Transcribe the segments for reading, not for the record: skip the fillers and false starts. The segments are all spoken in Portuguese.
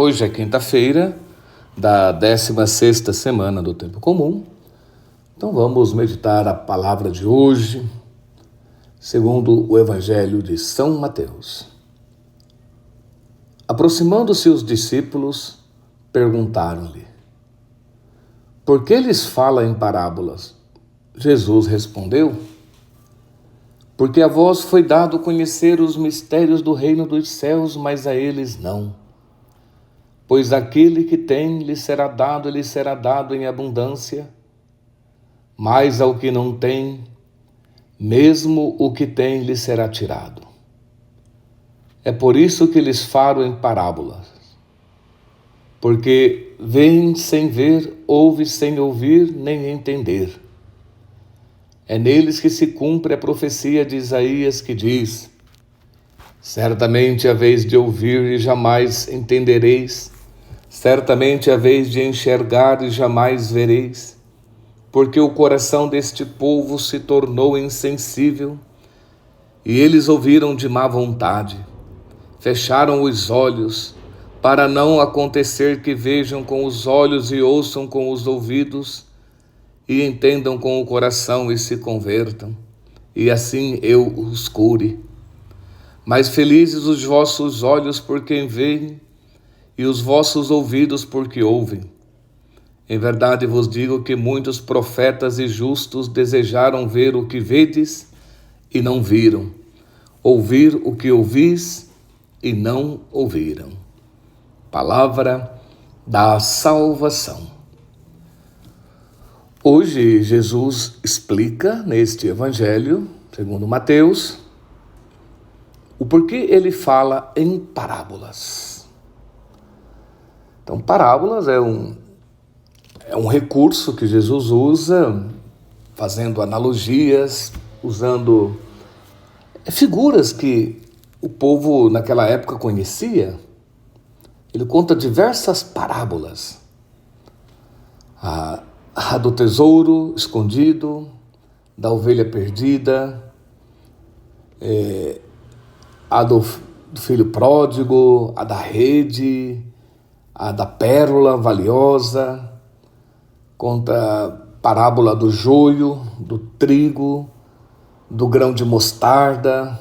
Hoje é quinta-feira da 16ª semana do Tempo Comum. Então vamos meditar a palavra de hoje, segundo o Evangelho de São Mateus. Aproximando-se os discípulos, perguntaram-lhe: por que lhes fala em parábolas? Jesus respondeu: porque a vós foi dado conhecer os mistérios do reino dos céus, mas a eles não. Pois aquele que tem, lhe será dado em abundância, mas ao que não tem, mesmo o que tem lhe será tirado. É por isso que lhes falo em parábolas, porque veem sem ver, ouvem sem ouvir, nem entender. É neles que se cumpre a profecia de Isaías que diz: certamente haveis de ouvir e jamais entendereis, certamente haveis de enxergar e jamais vereis, porque o coração deste povo se tornou insensível, e eles ouviram de má vontade, fecharam os olhos, para não acontecer que vejam com os olhos e ouçam com os ouvidos, e entendam com o coração e se convertam, e assim eu os cure. Mas felizes os vossos olhos por quem veem, e os vossos ouvidos porque ouvem. Em verdade vos digo que muitos profetas e justos desejaram ver o que vedes e não viram, ouvir o que ouvis e não ouviram. Palavra da salvação. Hoje, Jesus explica neste Evangelho, segundo Mateus, o porquê ele fala em parábolas. Então, parábolas é um recurso que Jesus usa, fazendo analogias, usando figuras que o povo naquela época conhecia. Ele conta diversas parábolas. A do tesouro escondido, da ovelha perdida, a do filho pródigo, a da rede, a da pérola valiosa, conta a parábola do joio, do trigo, do grão de mostarda.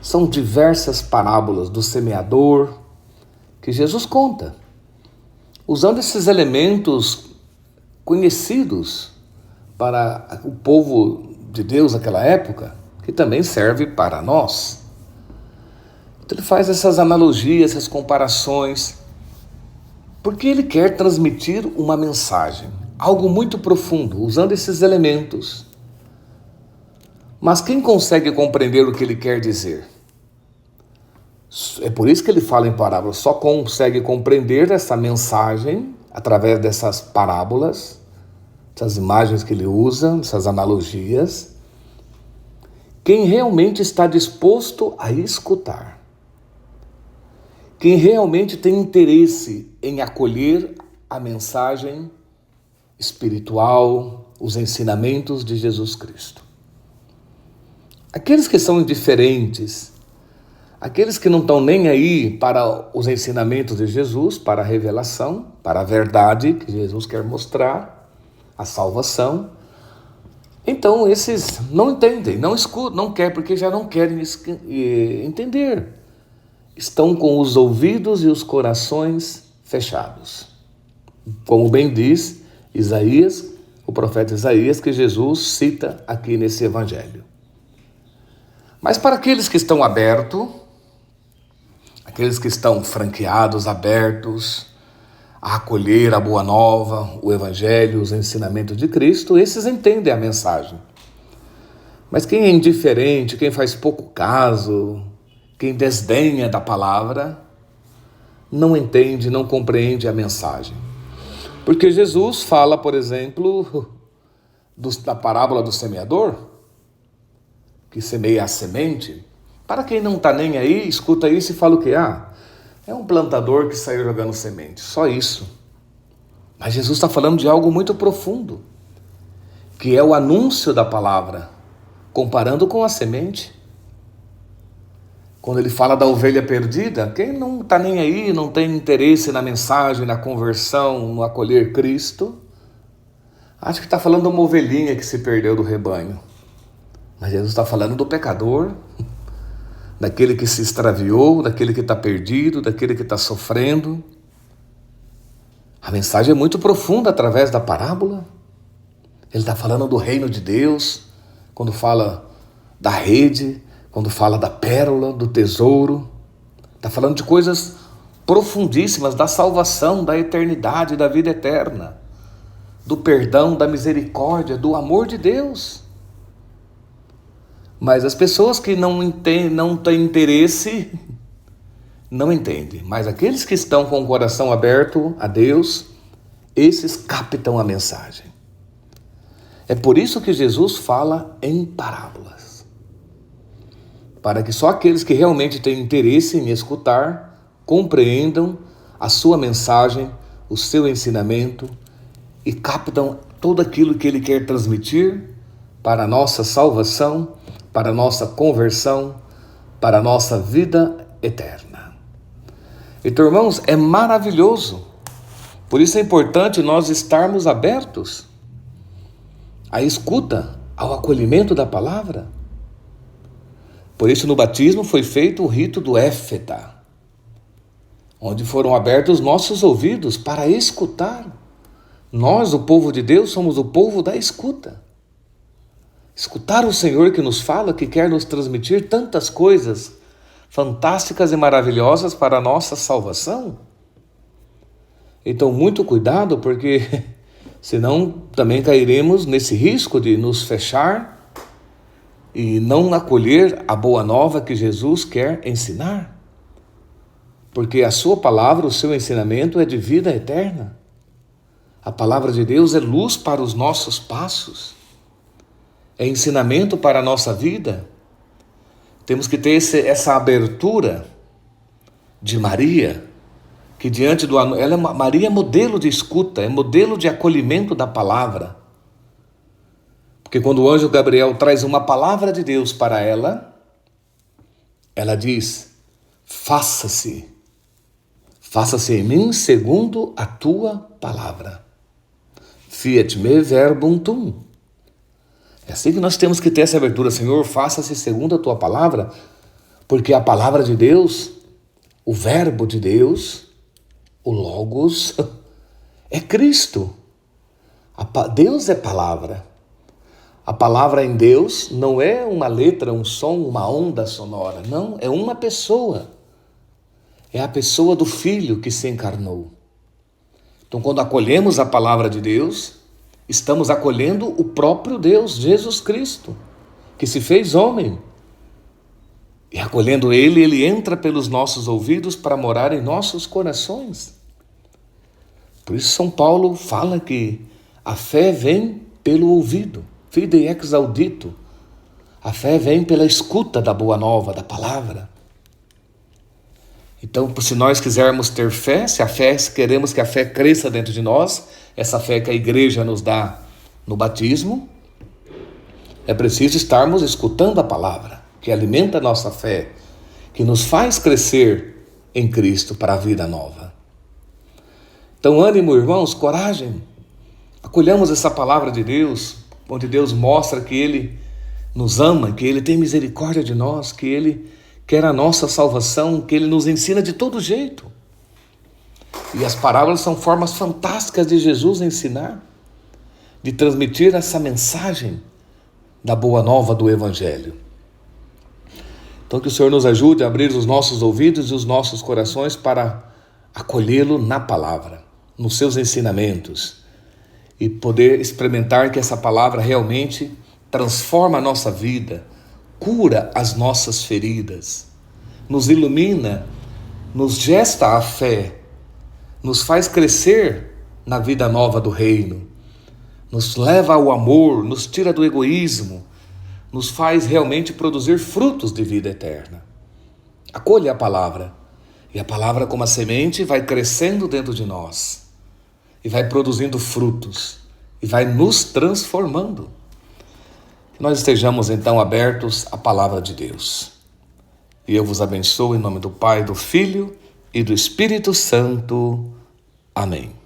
São diversas parábolas do semeador que Jesus conta, usando esses elementos conhecidos para o povo de Deus naquela época, que também serve para nós. Então ele faz essas analogias, essas comparações, porque ele quer transmitir uma mensagem, algo muito profundo, usando esses elementos. Mas quem consegue compreender o que ele quer dizer? É por isso que ele fala em parábolas, só consegue compreender essa mensagem através dessas parábolas, essas imagens que ele usa, essas analogias, quem realmente está disposto a escutar, quem realmente tem interesse em acolher a mensagem espiritual, os ensinamentos de Jesus Cristo. Aqueles que são indiferentes, aqueles que não estão nem aí para os ensinamentos de Jesus, para a revelação, para a verdade que Jesus quer mostrar, a salvação, então esses não entendem, não escutam, não querem, porque já não querem entender. Estão com os ouvidos e os corações fechados. Como bem diz Isaías, o profeta Isaías, que Jesus cita aqui nesse Evangelho. Mas para aqueles que estão abertos, aqueles que estão franqueados, abertos a acolher a boa nova, o Evangelho, os ensinamentos de Cristo, esses entendem a mensagem. Mas quem é indiferente, quem faz pouco caso, quem desdenha da palavra, não entende, não compreende a mensagem. Porque Jesus fala, por exemplo, da parábola do semeador, que semeia a semente. Para quem não está nem aí, escuta isso e fala o quê? É um plantador que saiu jogando semente, só isso. Mas Jesus está falando de algo muito profundo, que é o anúncio da palavra, comparando com a semente. Quando ele fala da ovelha perdida, quem não está nem aí, não tem interesse na mensagem, na conversão, no acolher Cristo, acho que está falando de uma ovelhinha que se perdeu do rebanho. Mas Jesus está falando do pecador, daquele que se extraviou, daquele que está perdido, daquele que está sofrendo. A mensagem é muito profunda através da parábola. Ele está falando do reino de Deus, quando fala da rede, quando fala da pérola, do tesouro. Está falando de coisas profundíssimas, da salvação, da eternidade, da vida eterna, do perdão, da misericórdia, do amor de Deus. Mas as pessoas que não têm interesse, não entendem. Mas aqueles que estão com o coração aberto a Deus, esses captam a mensagem. É por isso que Jesus fala em parábolas. Para que só aqueles que realmente têm interesse em escutar, compreendam a sua mensagem, o seu ensinamento e captam tudo aquilo que ele quer transmitir para a nossa salvação, para a nossa conversão, para a nossa vida eterna. Então, irmãos, é maravilhoso. Por isso é importante nós estarmos abertos à escuta, ao acolhimento da palavra. Por isso no batismo foi feito o rito do éfeta, onde foram abertos nossos ouvidos para escutar. Nós, o povo de Deus, somos o povo da escuta. Escutar o Senhor que nos fala, que quer nos transmitir tantas coisas fantásticas e maravilhosas para a nossa salvação. Então, muito cuidado, porque senão também cairemos nesse risco de nos fechar e não acolher a boa nova que Jesus quer ensinar. Porque a sua palavra, o seu ensinamento é de vida eterna. A palavra de Deus é luz para os nossos passos, é ensinamento para a nossa vida. Temos que ter essa abertura de Maria, que diante do... Maria é modelo de escuta, é modelo de acolhimento da palavra. Porque quando o anjo Gabriel traz uma palavra de Deus para ela, ela diz: faça-se em mim segundo a tua palavra. Fiat me verbum tuum. É assim que nós temos que ter essa abertura. Senhor, faça-se segundo a tua palavra, porque a palavra de Deus, o verbo de Deus, o Logos, é Cristo. Deus é palavra. A palavra em Deus não é uma letra, um som, uma onda sonora. Não, é uma pessoa. É a pessoa do Filho que se encarnou. Então, quando acolhemos a palavra de Deus, estamos acolhendo o próprio Deus, Jesus Cristo, que se fez homem. E acolhendo Ele, Ele entra pelos nossos ouvidos para morar em nossos corações. Por isso São Paulo fala que a fé vem pelo ouvido, fide ex audito. A fé vem pela escuta da boa nova, da palavra. Então, se nós quisermos ter fé, se queremos que a fé cresça dentro de nós, essa fé que a igreja nos dá no batismo, é preciso estarmos escutando a palavra, que alimenta a nossa fé, que nos faz crescer em Cristo para a vida nova. Então, ânimo, irmãos, coragem. Acolhamos essa palavra de Deus, onde Deus mostra que Ele nos ama, que Ele tem misericórdia de nós, que Ele quer a nossa salvação, que Ele nos ensina de todo jeito. E as parábolas são formas fantásticas de Jesus ensinar, de transmitir essa mensagem da boa nova do Evangelho. Então que o Senhor nos ajude a abrir os nossos ouvidos e os nossos corações para acolhê-lo na palavra, nos seus ensinamentos, e poder experimentar que essa palavra realmente transforma a nossa vida, cura as nossas feridas, nos ilumina, nos gesta a fé, nos faz crescer na vida nova do reino, nos leva ao amor, nos tira do egoísmo, nos faz realmente produzir frutos de vida eterna. Acolha a palavra, e a palavra, como a semente, vai crescendo dentro de nós, e vai produzindo frutos, e vai nos transformando. Que nós estejamos então abertos à palavra de Deus. E eu vos abençoo em nome do Pai, do Filho e do Espírito Santo. Amém.